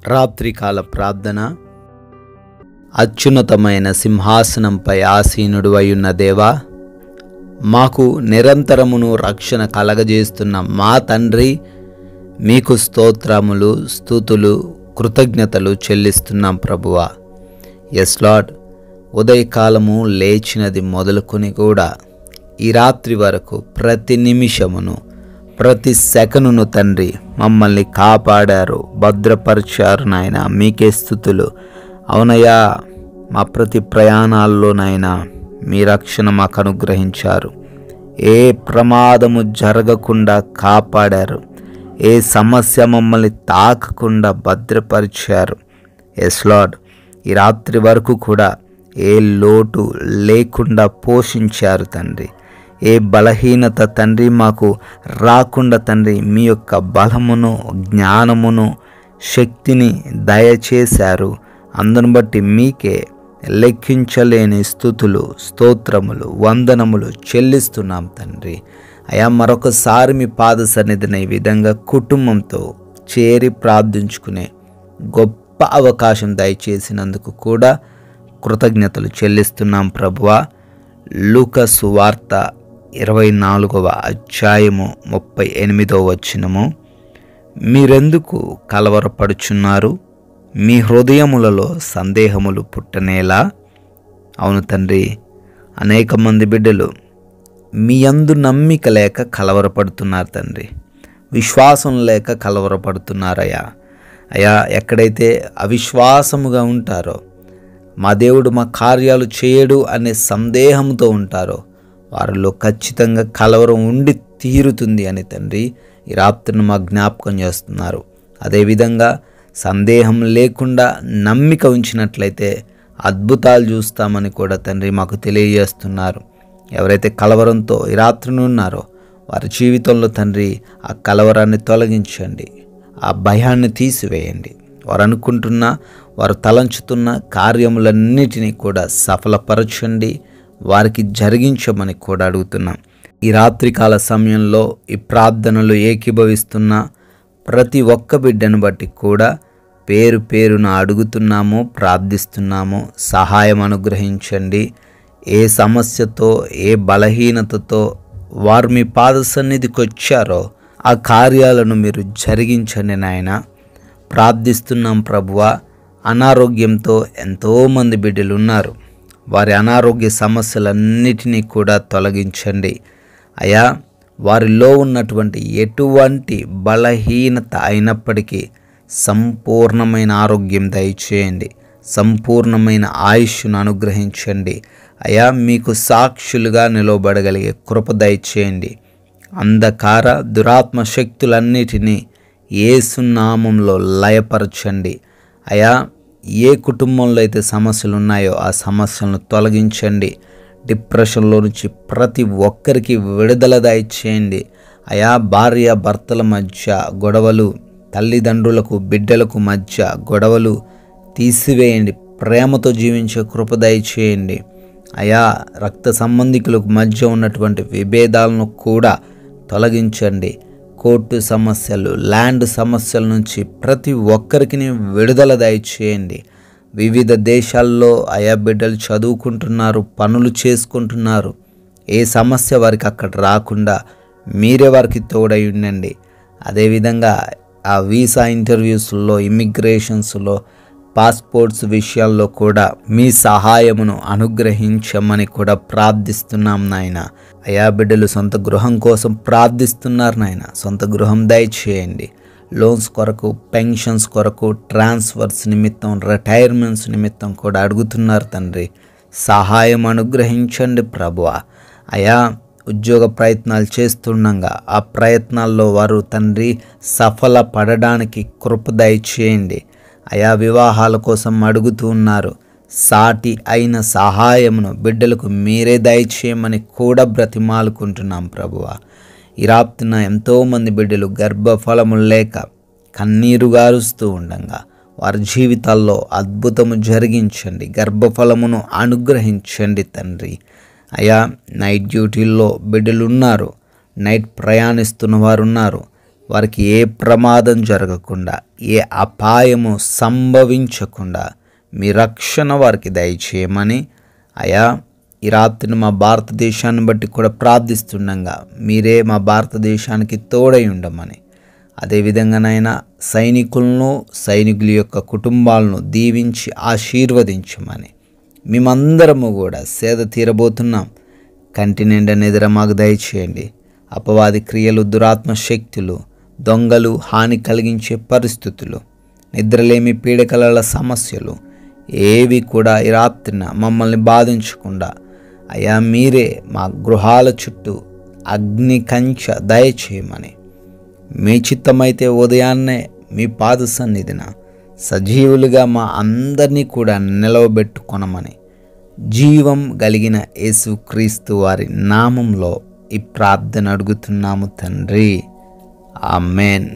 రాత్రికాల ప్రార్థన. అత్యున్నతమైన సింహాసనంపై ఆసీనుడు అయ్యున్న దేవా, మాకు నిరంతరమును రక్షణ కలగజేస్తున్న మా తండ్రి, మీకు స్తోత్రములు, స్తుతులు, కృతజ్ఞతలు చెల్లిస్తున్నాం ప్రభువా. ఎస్ లార్డ్, ఉదయకాలము లేచినది మొదలుకొని కూడా ఈ రాత్రి వరకు ప్రతి నిమిషమును, ప్రతి సెకనును తండ్రి మమ్మల్ని కాపాడారు, భద్రపరిచారు నాయన. మీకే స్తుతులు. అవునయ్యా, మా ప్రతి ప్రయాణాల్లోనైనా మీ రక్షణ మాకు అనుగ్రహించారు. ఏ ప్రమాదము జరగకుండా కాపాడారు. ఏ సమస్య మమ్మల్ని తాకకుండా భద్రపరిచారు. ఎస్ లార్డ్, ఈ రాత్రి వరకు కూడా ఏ లోటు లేకుండా పోషించారు తండ్రి. ఏ బలహీనత తండ్రి మాకు రాకుండా తండ్రి మీ యొక్క బలమును, జ్ఞానమును, శక్తిని దయచేశారు. అందును బట్టి మీకే లెక్కించలేని స్తుతులు, స్తోత్రములు, వందనములు చెల్లిస్తున్నాం తండ్రి. అయా, మరొకసారి మీ పాద సన్నిధిన ఈ విధంగా కుటుంబంతో చేరి ప్రార్థించుకునే గొప్ప అవకాశం దయచేసినందుకు కూడా కృతజ్ఞతలు చెల్లిస్తున్నాం ప్రభువా. లూకా సువార్త 24వ అధ్యాయము 38వ వచనము, మీరెందుకు కలవరపడుచున్నారు? మీ హృదయములలో సందేహములు పుట్టనేలా? అవును తండ్రి, అనేక మంది బిడ్డలు మీ యందు నమ్మిక లేక కలవరపడుతున్నారు తండ్రి. విశ్వాసం లేక కలవరపడుతున్నారయ్యా. అయ్యా, ఎక్కడైతే అవిశ్వాసముగా ఉంటారో, మా దేవుడు మా కార్యాలు చేయడు అనే సందేహంతో ఉంటారో, వారిలో ఖచ్చితంగా కలవరం ఉండి తీరుతుంది అని తండ్రి ఈ రాత్రిని మా జ్ఞాపకం చేస్తున్నారు. అదేవిధంగా సందేహం లేకుండా నమ్మిక ఉంచినట్లయితే అద్భుతాలు చూస్తామని కూడా తండ్రి మాకు తెలియజేస్తున్నారు. ఎవరైతే కలవరంతో ఈ రాత్రిని ఉన్నారో వారి జీవితంలో తండ్రి ఆ కలవరాన్ని తొలగించండి, ఆ భయాన్ని తీసివేయండి. వారు అనుకుంటున్న, వారు తలంచుతున్న కార్యములన్నిటినీ కూడా సఫలపరచండి, వారికి జరిగించమని కూడా అడుగుతున్నాం. ఈ రాత్రికాల సమయంలో ఈ ప్రార్థనలు ఏకీభవిస్తున్న ప్రతి ఒక్క బిడ్డను బట్టి కూడా పేరు పేరున అడుగుతున్నాము, ప్రార్థిస్తున్నాము. సహాయం అనుగ్రహించండి. ఏ సమస్యతో, ఏ బలహీనతతో వారు మీ పాద సన్నిధికి వచ్చారో ఆ కార్యాలను మీరు జరిగించండి నాయన. ప్రార్థిస్తున్నాం ప్రభువా. అనారోగ్యంతో ఎంతోమంది బిడ్డలు ఉన్నారు. వారి అనారోగ్య సమస్యలన్నిటినీ కూడా తొలగించండి అయా. వారిలో ఉన్నటువంటి ఎటువంటి బలహీనత అయినప్పటికీ సంపూర్ణమైన ఆరోగ్యం దయచేయండి, సంపూర్ణమైన ఆయుష్ను అనుగ్రహించండి అయా. మీకు సాక్షులుగా నిలవబడగలిగే కృప దయచేయండి. అంధకార దురాత్మ శక్తులన్నిటినీ యేసు నామంలో లయపరచండి అయా. ఏ కుటుంబంలో అయితే సమస్యలు ఉన్నాయో ఆ సమస్యలను తొలగించండి. డిప్రెషన్లో నుంచి ప్రతి ఒక్కరికి విడుదల దయచేయండి అయా. భార్య భర్తల మధ్య గొడవలు, తల్లిదండ్రులకు బిడ్డలకు మధ్య గొడవలు తీసివేయండి. ప్రేమతో జీవించే కృప దయచేయండి అయా. రక్త సంబంధికులకు మధ్య ఉన్నటువంటి విభేదాలను కూడా తొలగించండి. కోర్టు సమస్యలు, ల్యాండ్ సమస్యల నుంచి ప్రతి ఒక్కరికి విడుదల దయచేయండి. వివిధ దేశాల్లో అయా బిడ్డలు చదువుకుంటున్నారు, పనులు చేసుకుంటున్నారు. ఏ సమస్య వారికి అక్కడ రాకుండా మీరే వారికి తోడై ఉండండి. అదేవిధంగా ఆ వీసా ఇంటర్వ్యూస్లో, ఇమిగ్రేషన్స్లో, పాస్పోర్ట్స్ విషయాల్లో కూడా మీ సహాయమును అనుగ్రహించమని కూడా ప్రార్థిస్తున్నాం నాయన. అయా, బిడ్డలు సొంత గృహం కోసం ప్రార్థిస్తున్నారు నాయన. సొంత గృహం దయచేయండి. లోన్స్ కొరకు, పెన్షన్స్ కొరకు, ట్రాన్స్ఫర్స్ నిమిత్తం, రిటైర్మెంట్స్ నిమిత్తం కూడా అడుగుతున్నారు తండ్రి. సహాయం అనుగ్రహించండి ప్రభువా. అయా, ఉద్యోగ ప్రయత్నాలు చేస్తుండగా ఆ ప్రయత్నాల్లో వారు తండ్రి సఫలపడడానికి కృప దయచేయండి అయా. వివాహాల కోసం అడుగుతూ ఉన్నారు. సాటి అయిన సహాయమును బిడ్డలకు మీరే దయచేయమని కూడా బ్రతిమాలుకుంటున్నాం ప్రభువా. ఈ రాత్రిన ఎంతోమంది బిడ్డలు గర్భఫలము లేక కన్నీరు గారుస్తూ ఉండగా వారి జీవితాల్లో అద్భుతము జరిగించండి. గర్భఫలమును అనుగ్రహించండి తండ్రి అయా. నైట్ డ్యూటీల్లో బిడ్డలు ఉన్నారు, నైట్ ప్రయాణిస్తున్న వారు ఉన్నారు. వారికి ఏ ప్రమాదం జరగకుండా, ఏ అపాయము సంభవించకుండా మీ రక్షణ వారికి దయచేయమని అయా ఈ రాత్రిని మా భారతదేశాన్ని బట్టి కూడా ప్రార్థిస్తుండగా మీరే మా భారతదేశానికి తోడై ఉండమని, అదేవిధంగానైనా సైనికులను, సైనికుల యొక్క కుటుంబాలను దీవించి ఆశీర్వదించమని, మేమందరము కూడా సేద తీరబోతున్నాం. కంటి నిండా నిద్ర మాకు దయచేయండి. అపవాది క్రియలు, దురాత్మ శక్తులు, దొంగలు, హాని కలిగించే పరిస్థితులు, నిద్రలేమి పీడకల సమస్యలు ఏవి కూడా ఈ రాత్రిన మమ్మల్ని బాధించకుండా అయా మీరే మా గృహాల చుట్టూ అగ్ని కంచె దయచేయమని, మీ చిత్తమైతే ఉదయాన్నే మీ పాద సన్నిధిన సజీవులుగా మా అందరినీ కూడా నిలవబెట్టుకొనమని జీవం కలిగిన యేసుక్రీస్తు వారి నామంలో ఈ ప్రార్థన అడుగుతున్నాము తండ్రి. ఆమేన్.